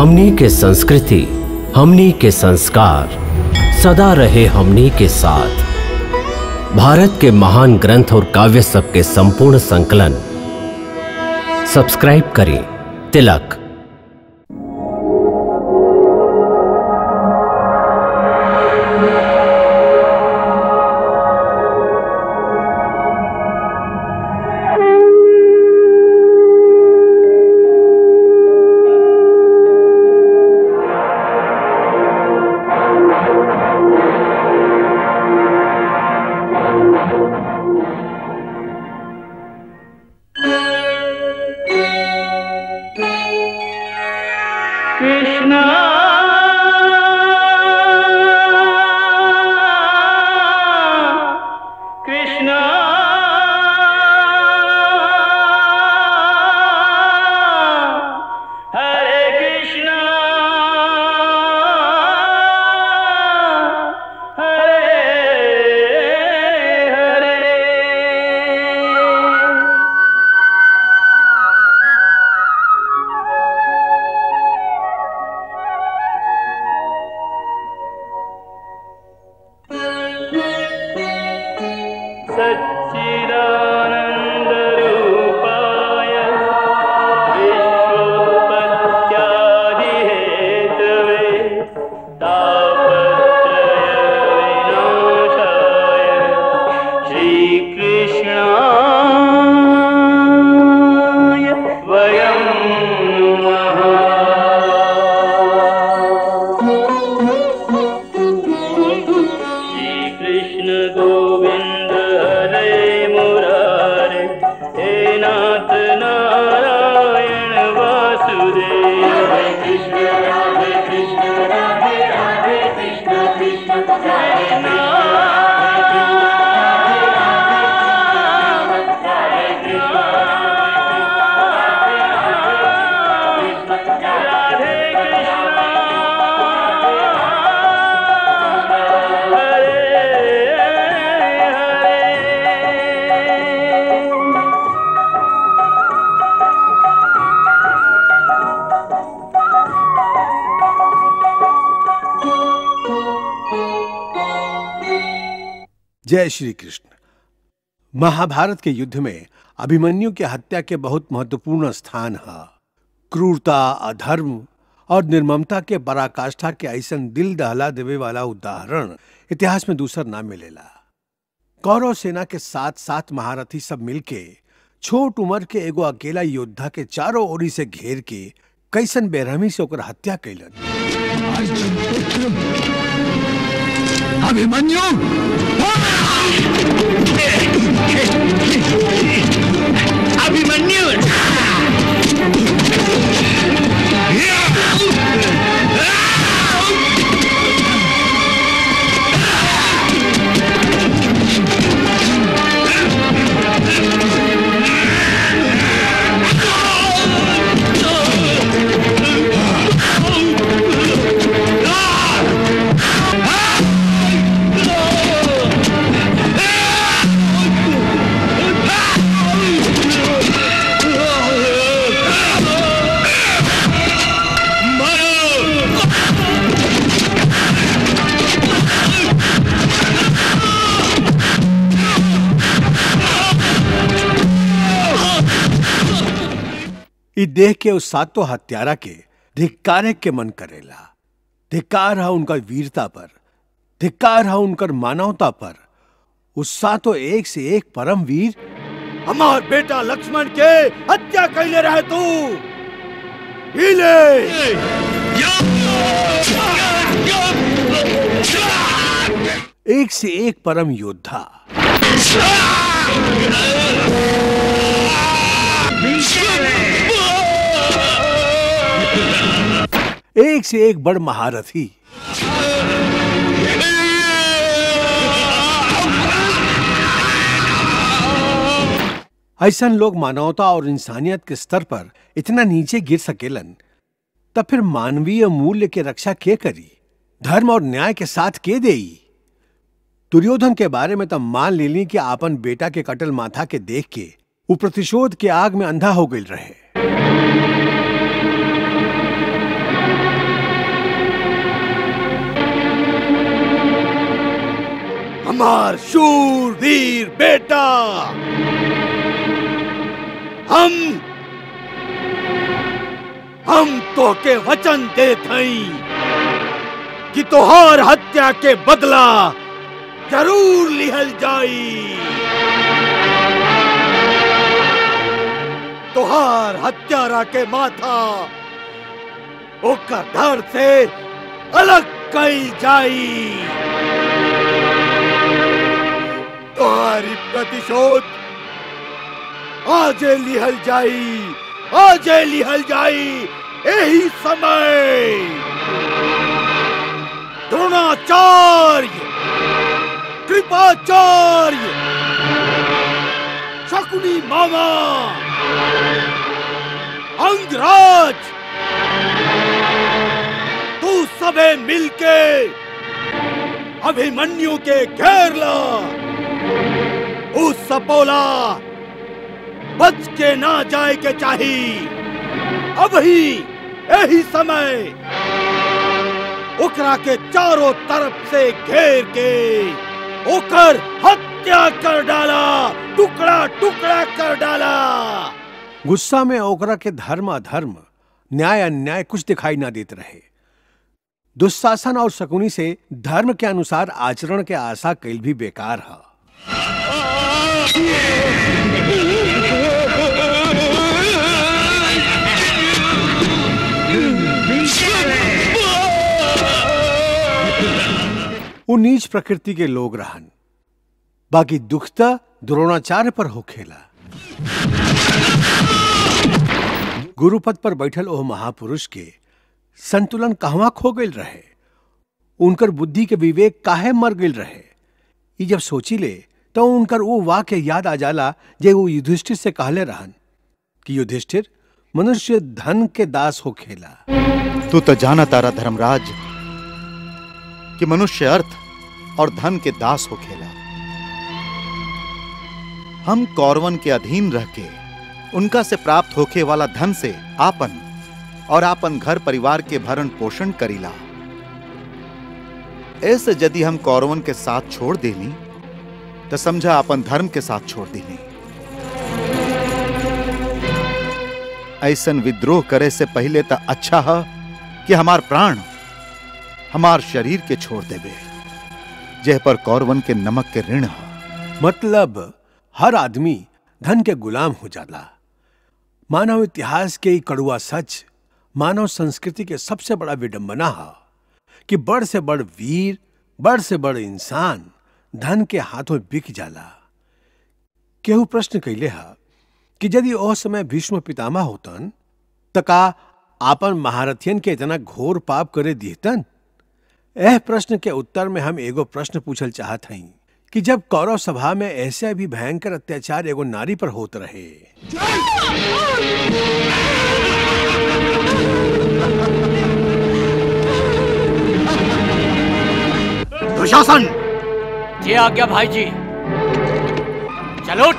हमनी के संस्कृति, हमनी के संस्कार सदा रहे हमनी के साथ। भारत के महान ग्रंथ और काव्य सब के संपूर्ण संकलन सब्सक्राइब करें तिलक। जय श्री कृष्ण। महाभारत के युद्ध में अभिमन्यु की हत्या के बहुत महत्वपूर्ण स्थान है। क्रूरता, अधर्म और निर्ममता के पराकाष्ठा के ऐसन दिल दहला देवे वाला उदाहरण इतिहास में दूसरा ना मिलेला। कौरव सेना के साथ साथ महारथी सब मिलके छोट उम्र के एगो अकेला योद्धा के चारों ओरी से घेर के कैसन बेरहमी से ओकर हत्या कैलन। अभिमन्यु अभिमन्यु देख के उस सातों हत्यारा के धिक्कारे के मन करेला। धिक्कार है उनका वीरता पर, धिक्कार है उनकर मानवता पर। उस सातों एक से एक परम वीर हमार बेटा लक्ष्मण के हत्या कैले रहे तू। हिले एक से एक परम योद्धा, एक से एक बड़ महारथी, ऐसन लोग मानवता और इंसानियत के स्तर पर इतना नीचे गिर सकेलन, तब फिर मानवीय मूल्य के रक्षा के करी, धर्म और न्याय के साथ के देई। दुर्योधन के बारे में तब मान लेली कि आपन बेटा के कटल माथा के देख के वो प्रतिशोध के आग में अंधा हो गई रहे। हमार शूरवीर बेटा, हम तो के वचन देत हई कि तोहार हत्या के बदला जरूर लिहल जाई। तोहार हत्यारा के माथा ओकर धड़ से अलग कई जाई। तोहारी प्रतिशोध आजे लिहल जाई, आजे लिहल जाई। यही समय द्रोणाचार्य, कृपाचार्य, शकुनी मामा, अंगराज, तू सबे मिलके अभिमन्यु के घेर ला। उस सपोला बच के ना जाए के चाहिए। अब ही यही समय ओकरा के चारों तरफ से घेर के ओकर हत्या कर डाला, टुकड़ा टुकड़ा कर डाला। गुस्सा में ओकरा के धर्म अधर्म, न्याय अन्याय कुछ दिखाई ना देते रहे। दुशासन और शकुनी से धर्म के अनुसार आचरण के आशा कैल भी बेकार है। वो नीच प्रकृति के लोग रहन, बाकी दुखता द्रोणाचार्य पर हो खेला। गुरुपद पर बैठल ओह महापुरुष के संतुलन कहवा खो गई रहे, उनकर बुद्धि के विवेक काहे मर गई रहे। ये जब सोची ले तो उनकर वो वाक्य याद आ जाला जे वो युधिष्ठिर से कहले रहन कि युधिष्ठिर, मनुष्य धन के दास हो खेला। तू तो जाना तारा धर्मराज कि मनुष्य अर्थ और धन के दास हो खेला। हम कौरवन के अधीन रह के उनका से प्राप्त होके वाला धन से आपन और आपन घर परिवार के भरण पोषण करीला। ऐसे यदि हम कौरवन के साथ छोड़ देनी तो समझा अपन धर्म के साथ छोड़ देनी। ऐसन विद्रोह करे से पहले तो अच्छा है कि हमार प्राण हमार शरीर के छोड़ देवे, जेह पर कौरवन के नमक के ऋण है। मतलब हर आदमी धन के गुलाम हो जाला। मानव इतिहास के कड़ुआ सच, मानव संस्कृति के सबसे बड़ा विडंबना है कि बड़ से बड़ वीर, बड़ से बड़ इंसान धन के हाथों बिक जाला। केहू प्रश्न कैले है कि यदि ओह समय भीष्म पितामह होतन त का आपन महारथियन के इतना घोर पाप करे दिहतन? एह प्रश्न के उत्तर में हम एगो प्रश्न पूछल चाहत हई कि जब कौरव सभा में ऐसे भी भयंकर अत्याचार एगो नारी पर होत रहे, दुशासन, जी आज्ञा भाई जी। चलो उठ।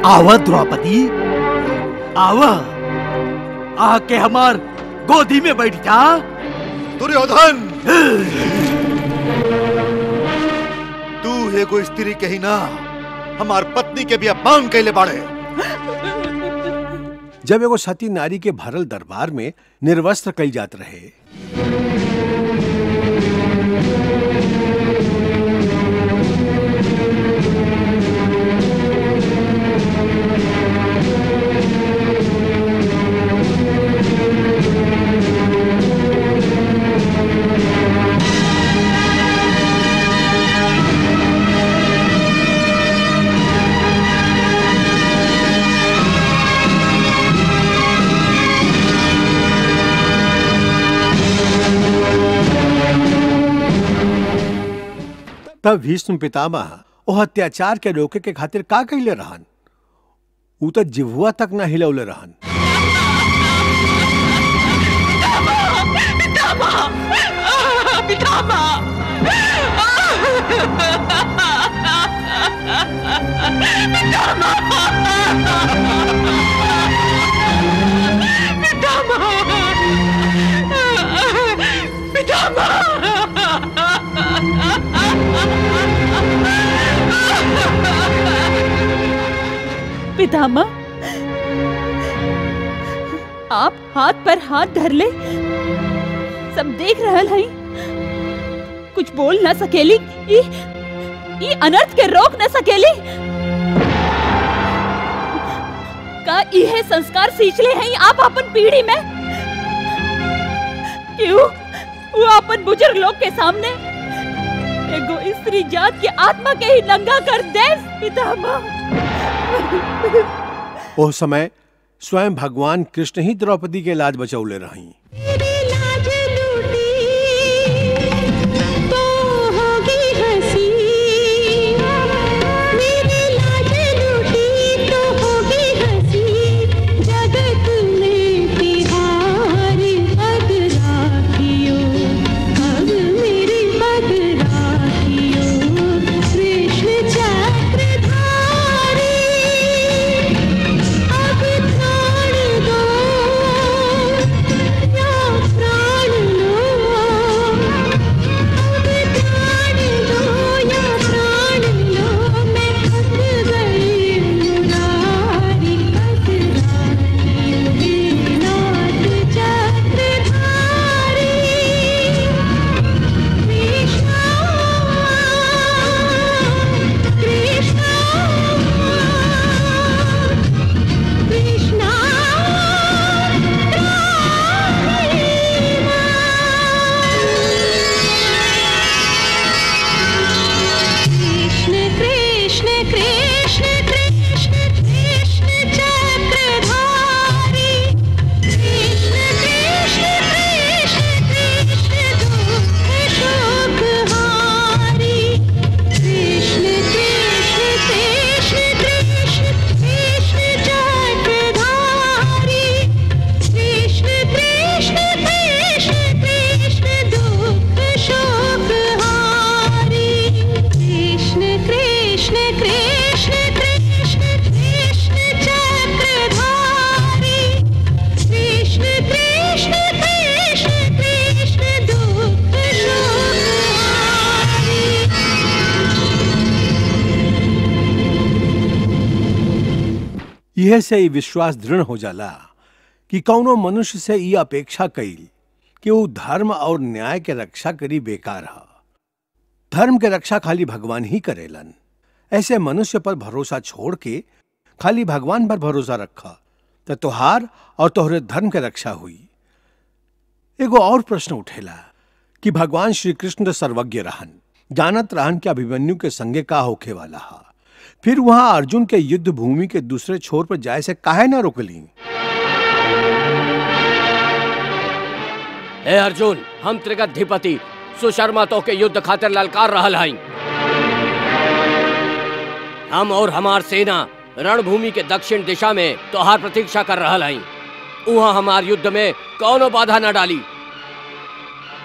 आवा द्रौपदी, आवा, आके हमार गोदी में बैठ जा। दुर्योधन, तू एगो स्त्री कही ना, हमार पत्नी के भी अपमान कैले बाड़े। जब एगो सती नारी के भरल दरबार में निर्वस्त्र कई जात रहे, तब भीष्म पितामह ओह अत्याचार के रोके के खातिर का कइले रहन? ऊ तो जिह्वा तक ना हिलौले रहन। पितामह। आप हाथ पर हाथ धर ले, सब देख रहल हई, कुछ बोल न सकेली, ई अनर्थ के रोक न सकेली। का इहे संस्कार सींचले हई आप अपन पीढ़ी में? क्यों वो अपन बुजुर्ग लोग के सामने एगो स्त्री जात के आत्मा के ही नंगा कर दे पितामह। वो समय स्वयं भगवान कृष्ण ही द्रौपदी के लाज बचौले रही। यह से विश्वास दृढ़ हो जाला कि कौनो मनुष्य से ये अपेक्षा कईल कि वो धर्म और न्याय के रक्षा करी बेकार है। धर्म के रक्षा खाली भगवान ही करेलन। ऐसे मनुष्य पर भरोसा छोड़ के खाली भगवान पर भरोसा रखा तो तोहार और तोहरे धर्म के रक्षा हुई। एगो और प्रश्न उठेला कि भगवान श्री कृष्ण तो सर्वज्ञ रहन, जानत रहन कि अभिमन्यु के संगे का होखे वाला है, फिर वहां अर्जुन के युद्ध भूमि के दूसरे छोर पर जाए से काहे ना रोकली? हे अर्जुन, हम त्रिगद्धिपति सुशर्मा तो के युद्ध खातिर ललकार रहल हई। हम और हमार सेना रणभूमि के दक्षिण दिशा में तोहार प्रतीक्षा कर रहल हई। वहां हमार युद्ध में कौनो बाधा न डाली।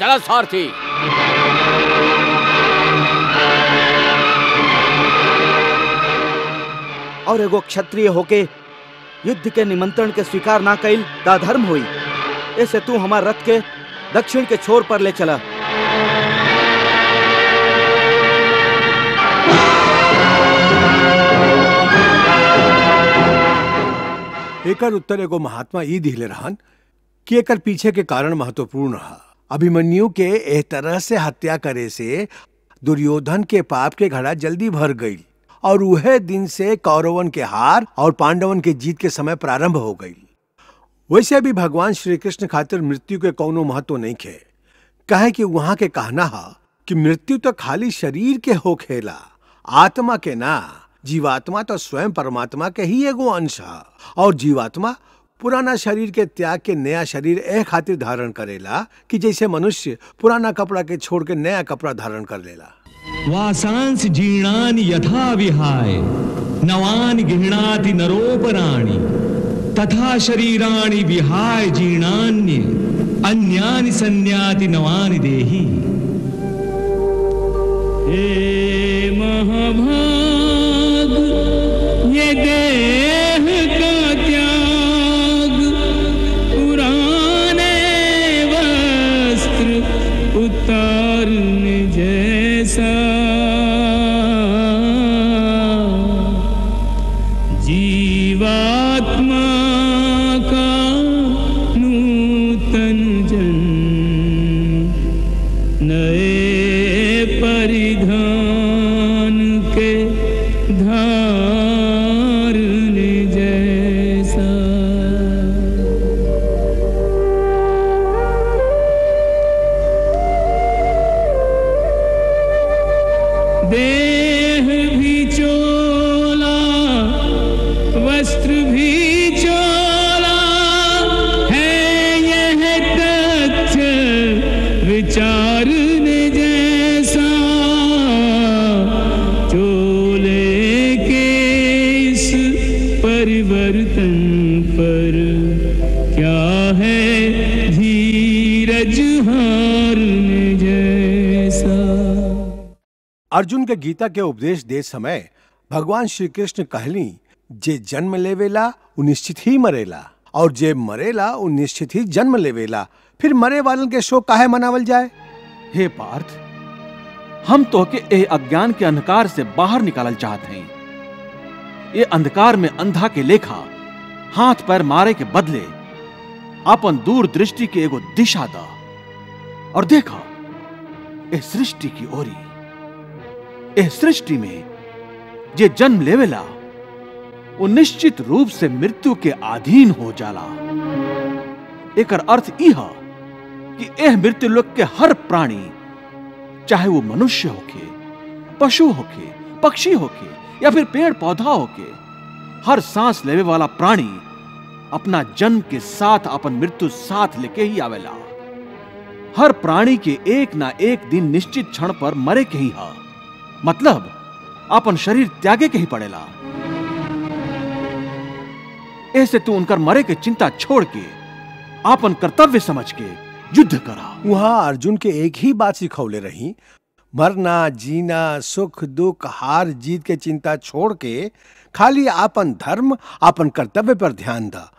चल सारथी। और एगो क्षत्रिय होके युद्ध के निमंत्रण के स्वीकार ना कइल ता धर्म हुई। ऐसे तू हमार रथ के दक्षिण के छोर पर ले चला। एकर उत्तर एगो महात्मा ई दिले रहन कि एकर पीछे के कारण महत्वपूर्ण है। अभिमन्यु के एह तरह से हत्या करे से दुर्योधन के पाप के घड़ा जल्दी भर गई और वह दिन से कौरवन के हार और पांडवन के जीत के समय प्रारंभ हो गई। वैसे भी भगवान श्री कृष्ण खातिर मृत्यु के कौनो महत्व नहीं खे, कहे कि वहां के कहना है कि मृत्यु तो खाली शरीर के हो खेला, आत्मा के ना। जीवात्मा तो स्वयं परमात्मा के ही एगो अंश है और जीवात्मा पुराना शरीर के त्याग के नया शरीर ए खातिर धारण करेला कि जैसे मनुष्य पुराना कपड़ा के छोड़ के नया कपड़ा धारण कर लेला। वासांस जीर्णानि यथा विहाय नवानि गृह्णाति नरोपराणि तथा शरीराणि विहाय जीर्णान्य अन्यानि संन्याति नवानि देहि। हे महाभाग, ये देह का त्याग पुराने वस्त्र उतारने जैसा। जीवन वस्त्र भी चोला है यह तथ्य विचारने जैसा। चोले के इस परिवर्तन पर क्या है धीरज हारने जैसा। अर्जुन के गीता के उपदेश दे समय भगवान श्री कृष्ण कहली, जे जन्म लेवेला उ निश्चित ही मरेला, और जे मरेला उ निश्चित ही जन्म लेवेला। फिर मरे वालन के शोक काहे मनावल जाए? हे पार्थ, हम तो के ए अज्ञान के अंधकार से बाहर निकालल चाहते हैं। ये अंधकार में अंधा के लेखा हाथ पैर मारे के बदले अपन दूर दृष्टि के एगो दिशा दा और देखा ए सृष्टि की ओरी। ए सृष्टि में जे जन्म लेवेला वो निश्चित रूप से मृत्यु के अधीन हो जाला। एकर अर्थ यह कि एह मृत्यु लोक के हर प्राणी, चाहे वो मनुष्य होके, पशु होके, पक्षी होके या फिर पेड़ पौधा होके, हर सांस लेवे वाला प्राणी अपना जन्म के साथ अपन मृत्यु साथ लेके ही आवेला। हर प्राणी के एक ना एक दिन निश्चित क्षण पर मरे के ही हा, मतलब अपन शरीर त्यागे के ही पड़ेला। ऐसे तू उनकर मरे के चिंता छोड़ के अपन कर्तव्य समझ के युद्ध करा। वहां अर्जुन के एक ही बात सिखौले रही, मरना जीना सुख दुख हार जीत के चिंता छोड़ के खाली आपन धर्म आपन कर्तव्य पर ध्यान दा।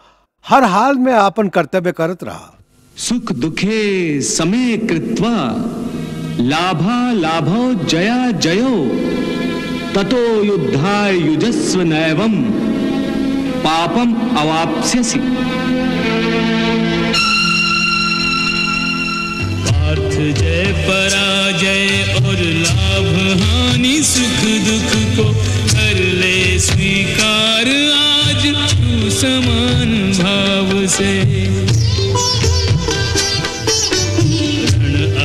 हर हाल में आपन कर्तव्य करत रहा। सुख दुखे समे कृत्वा लाभा लाभो जया जयो ततो युद्धाय युजस्व नैवं पापम अवाप्स्यसि। पार्थ जय पराजय और लाभ हानि सुख दुख को कर ले स्वीकार आज तू समान भाव से।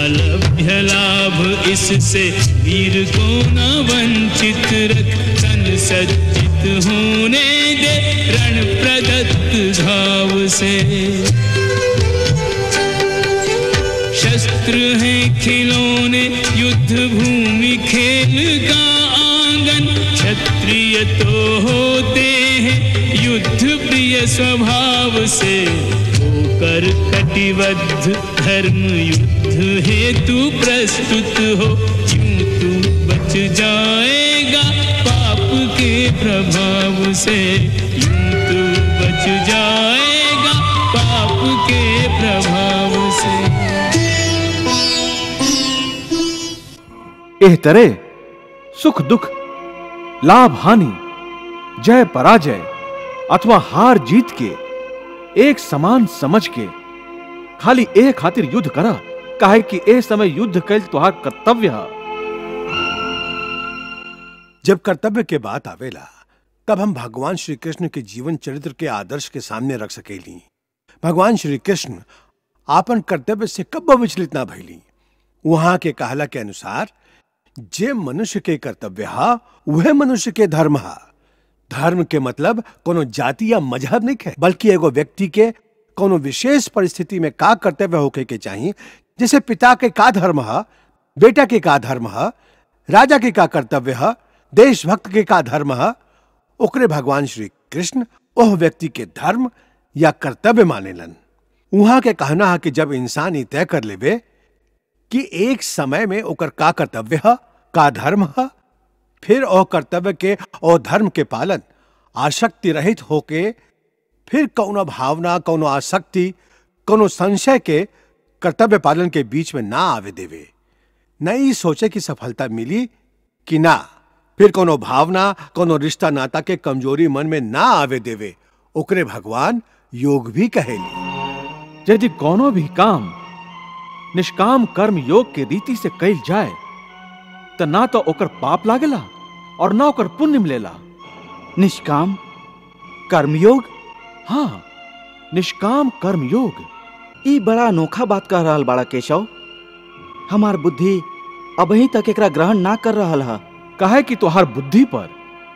अलभ्य लाभ इससे वीर को न वंचित रख, तन सज्जित होने दे रण प्रदत्त घाव से। शस्त्र हैं खिलौने युद्ध भूमि खेल का आंगन, क्षत्रिय तो होते हैं युद्ध प्रिय स्वभाव से। होकर कटिबद्ध धर्म युद्ध हेतु प्रस्तुत हो, यूं तू बच जाएगा पाप के प्रभाव से। यूं तू बच जाएगा पाप के प्रभाव से। एह तरह सुख दुख, लाभ हानि, जय पराजय अथवा हार जीत के एक समान समझ के खाली ए खातिर युद्ध करा, काहे कि ए समय युद्ध कैल तुहार कर्तव्य है। जब कर्तव्य के बात आवेला तब हम भगवान श्री कृष्ण के जीवन चरित्र के आदर्श के सामने रख सकेली। भगवान श्री कृष्ण आपन कर्तव्य से कब विचलित ना भइली। वहां के कहला के अनुसार जे मनुष्य के कर्तव्य हा वह मनुष्य के धर्म हा। धर्म के मतलब कोनो जाति या मजहब नहीं है, बल्कि एगो व्यक्ति के कोनो विशेष परिस्थिति में का कर्तव्य होके के चाहिए। जैसे पिता के का धर्म है, बेटा के का धर्म है, राजा के का कर्तव्य है, देशभक्त के का धर्म है, ओकरे भगवान श्री कृष्ण ओह व्यक्ति के धर्म या कर्तव्य मानेलन। वहां के कहना है कि जब इंसान ही तय कर लेवे कि एक समय में ओकर का कर्तव्य है, का धर्म है, फिर ओ कर्तव्य के ओ धर्म के पालन आसक्ति रहित होके फिर कौनो भावना, कौनो आसक्ति, कौनो संशय के कर्तव्य पालन के बीच में ना आवे देवे। न ही सोचे कि सफलता मिली कि ना, फिर कौनो भावना, कौनो रिश्ता नाता के कमजोरी मन में ना आवे देवे। ओकरे भगवान योग भी कहेली। यदि कोनो भी काम निष्काम कर्म योग के रीति से कैल जाए तो ना तो ओकर पाप लागेला और ना ओकर पुण्य मिलेला। निष्काम कर्मयोग? हाँ, निष्काम कर्मयोग। ई बड़ा अनोखा बात कह रहा बाड़ा केशव। हमार बुद्धि अभी तक एकरा ग्रहण ना कर रहा है। कहे कि तोहार बुद्धि पर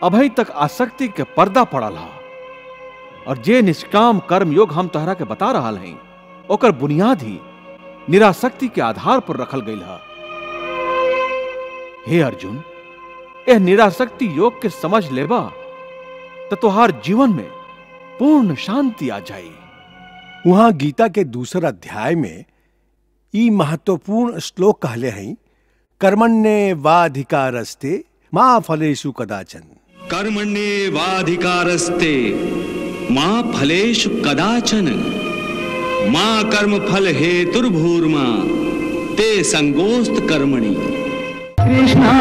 अभी तक आसक्ति के पर्दा पड़ल है। और जे निष्काम कर्म योग हम तोहरा के बता रहा हैं ओकर बुनियाद ही निरासक्ति के आधार पर रखल गई है। हे अर्जुन, यह निरासक्ति योग के समझ लेबा तो तुहार जीवन में पूर्ण शांति आ जाए। वहां गीता के दूसरा अध्याय में ई महत्वपूर्ण श्लोक कहले हैं, कर्मण्येवाधिकारस्ते मा फलेषु कदाचन। कर्मण्येवाधिकारस्ते मा फलेषु कदाचन मा कर्म फल हेतुर्भूर्मा ते संगोस्त कर्मणि। कृष्णा